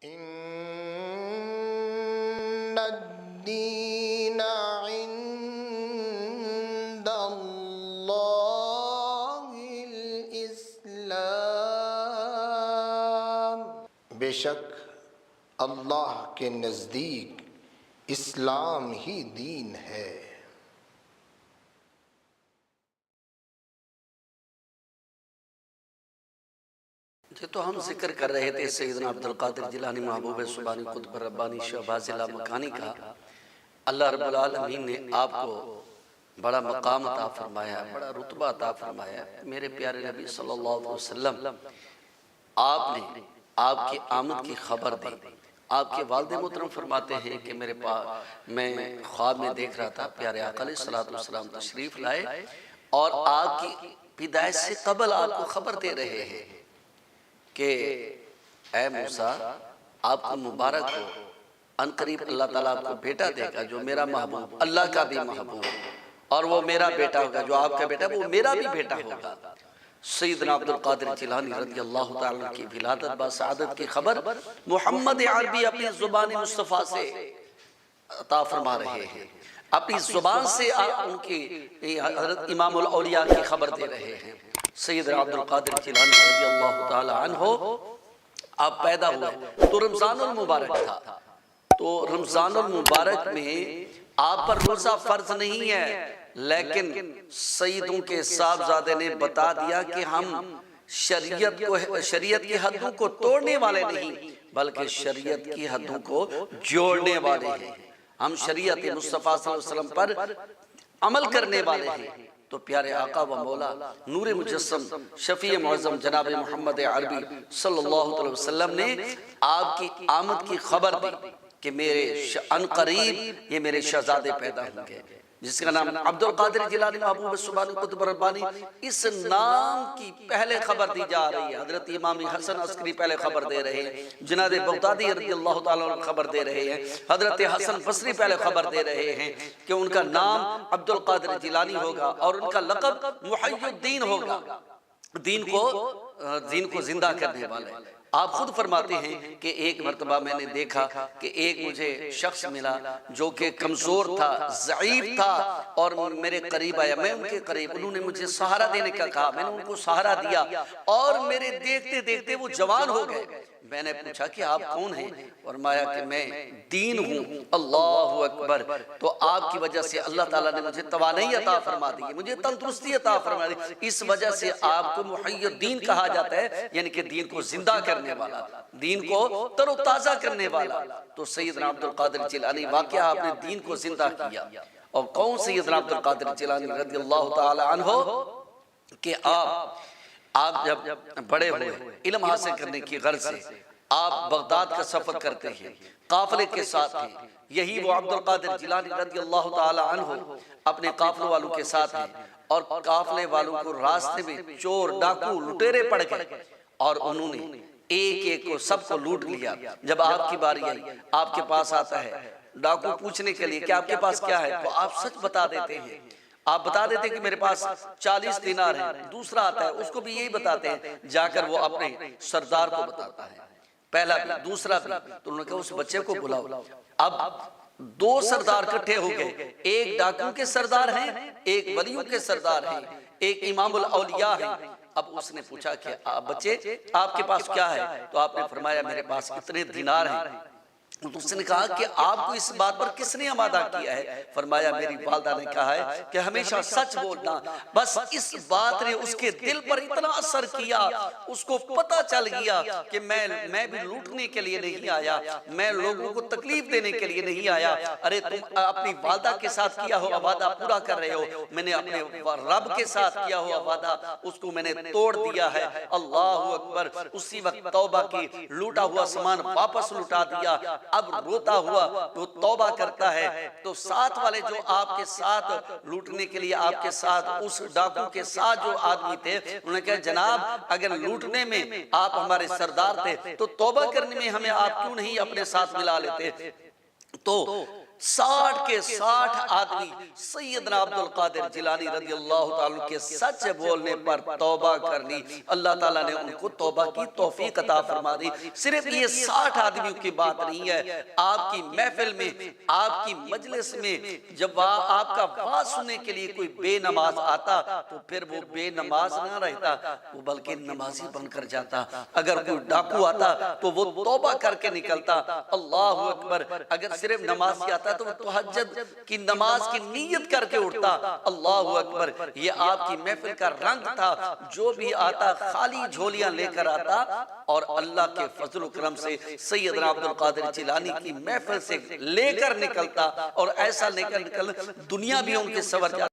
ان الدین عند اللہ الاسلام، بے شک اللہ کے نزدیک اسلام ہی دین ہے۔ تو ہم ذکر کر رہے تھے سیدنا عبدالقادر جیلانی محبوب سبحانی قطب ربانی شہباز لامکانی کا۔ اللہ رب العالمین نے آپ کو بڑا مقام عطا فرمایا، بڑا رتبہ عطا فرمایا۔ میرے پیارے نبی صلی اللہ علیہ وسلم آپ نے آپ کی آمد کی خبر دی۔ آپ کے والد محترم فرماتے ہیں کہ میرے پاس میں خواب میں دیکھ رہا تھا پیارے آقا علیہ السلام تشریف لائے اور آپ کی پیدائش سے قبل آپ کو خبر دے رہے ہیں کہ اے موسیٰ، آپ کو مبارک ہو، ان قریب اللہ تعالیٰ آپ کو بیٹا دے گا جو میرا محبوب، اللہ کا بھی محبوب، اور وہ میرا بیٹا ہوگا، جو آپ کا بیٹا وہ میرا بھی بیٹا ہوگا۔ سیدنا عبدالقادر جیلانی رضی اللہ تعالیٰ کی ولادت با سعادت کی خبر محمد عربی اپنی زبان مصطفیٰ سے عطا فرما رہے ہیں، اپنی زبان سے ان کی حضرت امام الاولیاء کی خبر دے رہے ہیں۔ سیدنا عبدالقادر جیلانی رضی اللہ تعالیٰ عنہ آپ پیدا ہوئے تو رمضان المبارک تھا، تو رمضان المبارک میں آپ پر روزہ فرض نہیں ہے، لیکن سیدوں کے صاحبزادے نے بتا دیا کہ ہم شریعت کی حدوں کو توڑنے والے نہیں بلکہ شریعت کی حدوں کو جوڑنے والے ہیں، ہم شریعت مصطفیٰ صلی اللہ علیہ وسلم پر عمل کرنے والے ہیں۔ تو پیارے آقا و مولا نور مجسم شفیع معظم جناب محمد عربی صلی اللہ علیہ وسلم نے آپ کی آمد کی خبر دی کہ میرے ان قریب یہ میرے شہزادے پیدا ہوں گے، جس کا نام عبدالقادر جیلانی محبوب سبحانی قطب ربانی۔ اس نام کی پہلے خبر دی جا رہی ہے، حضرت امام حسن عسکری پہلے خبر دے رہے ہیں، جناب بغدادی رضی اللہ تعالیٰ عنہ خبر دے رہے ہیں، حضرت حسن بصری پہلے خبر دے رہے ہیں کہ ان کا نام عبدالقادر جیلانی ہوگا اور ان کا لقب محی الدین ہوگا، دین کو زندہ کرنے والے۔ آپ خود فرماتے ہیں کہ ایک مرتبہ میں نے دیکھا کہ ایک مجھے شخص ملا جو کہ کمزور تھا، ضعیف تھا، اور میرے قریب آیا، میں ان کے قریب، انہوں نے مجھے سہارا دینے کا کہا، میں نے ان کو سہارا دیا اور میرے دیکھتے دیکھتے وہ جوان ہو گئے۔ میں نے پوچھا کہ آپ کون ہیں؟ فرمایا کہ میں دین ہوں۔ اللہ اکبر! تو آپ کی وجہ سے اللہ تعالیٰ نے مجھے توانائی عطا فرما دی، مجھے تندرستی عطا فرما دی، اس وجہ سے آپ کو محی الدین کہا جاتا ہے، یعنی کہ دین کو زندہ کرنے والا، دین کو تر و تازہ کرنے والا۔ تو سیدنا عبدالقادر جیلانی واقعہ آپ نے دین کو زندہ کیا۔ اور کون سیدنا عبدالقادر جیلانی رضی اللہ تعالی عنہ کہ آپ جب بڑے ہوئے علم حاصل کرنے کی غرض سے آپ بغداد کا سفر کرتے ہیں، قافلے کے ساتھ ہیں، یہی وہ عبدالقادر جیلانی رضی اللہ تعالی عنہ اپنے قافلے والوں کے ساتھ ہیں، اور قافلے والوں کو راستے میں چور ڈاکو لٹیرے پڑ گئے اور انہوں نے ایک ایک کو سب کو لوٹ لیا۔ جب آپ کی باری آئی، آپ کے پاس آتا ہے ڈاکو پوچھنے کے لیے کہ آپ کے پاس کیا ہے، تو آپ سچ بتا دیتے ہیں، آپ بتا دیتے ہیں کہ میرے پاس 40 دینار ہیں۔ دوسرا آتا ہے، اس کو بھی یہی بتاتے ہیں، جا کر وہ اپنے سردار کو بتاتا ہے، پہلا بھی دوسرا بھی۔ تو انہوں نے کہا اس بچے کو بلاؤ۔ اب دو سردار کٹھے ہو گئے، ایک ڈاکو کے سردار ہیں، ایک ولیوں کے سردار ہیں، ایک امام الاولیاء ہیں۔ اب اس نے پوچھا کہ بچے آپ کے پاس کیا ہے؟ تو آپ نے فرمایا میرے پاس اتنے دینار ہیں۔ اس نے کہا کہ آپ کو اس بات پر کس نے آمادہ کیا ہے؟ فرمایا میری والدہ نے کہا ہے کہ ہمیشہ سچ بولنا۔ بس اس بات نے اس کے دل پر اتنا اثر کیا، اس کو پتہ چل گیا کہ میں بھی لوٹنے کے لیے نہیں آیا، میں لوگوں کو تکلیف دینے کے لیے نہیں آیا۔ ارے تم اپنی والدہ کے ساتھ کیا ہوا وعدہ پورا کر رہے ہو، میں نے اپنے رب کے ساتھ کیا ہوا وعدہ اس کو میں نے توڑ دیا ہے۔ اللہ اکبر! اسی وقت توبہ کی، لوٹا ہوا سامان واپس لوٹا دیا۔ اب روتا ہوا وہ توبہ کرتا ہے، تو ساتھ والے جو آپ کے ساتھ لوٹنے کے لیے آپ کے ساتھ اس ڈاکو کے ساتھ جو آدمی تھے، انہوں نے کہا جناب اگر لوٹنے میں آپ ہمارے سردار تھے تو توبہ کرنے میں ہمیں آپ کیوں نہیں اپنے ساتھ ملا لیتے؟ تو 60 کے 60 آدمی سیدنا عبد القادر جیلانی رضی اللہ تعالیٰ کے سچ بولنے پر توبہ کر لی. اللہ تعالیٰ نے ان کو توبہ کی توفیق عطا فرما دی. صرف یہ 60 آدمیوں کی بات نہیں ہے. آپ کی محفل میں، آپ کی مجلس میں جب آپ کا واز سننے کے لیے کوئی بے نماز آتا تو پھر وہ بے نماز نہ رہتا، وہ بلکہ نمازی بن کر جاتا. اگر کوئی ڈاکو آتا تو وہ توبہ کر کے نکلتا. اللہ اکبر. اگر صرف نماز کی آتا تو وہ تہجد کی نماز کی نیت کر کے اٹھتا. اللہ اکبر. یہ آپ کی محفل کا رنگ تھا. جو بھی آتا خالی جھولیاں لے کر آتا اور اللہ کے فضل و کرم سے سیدنا عبد القادر جیلانی کی محفل سے لے کر نکلتا اور ایسا لے کر نکل دنیا بھی ان کے سور جاتا.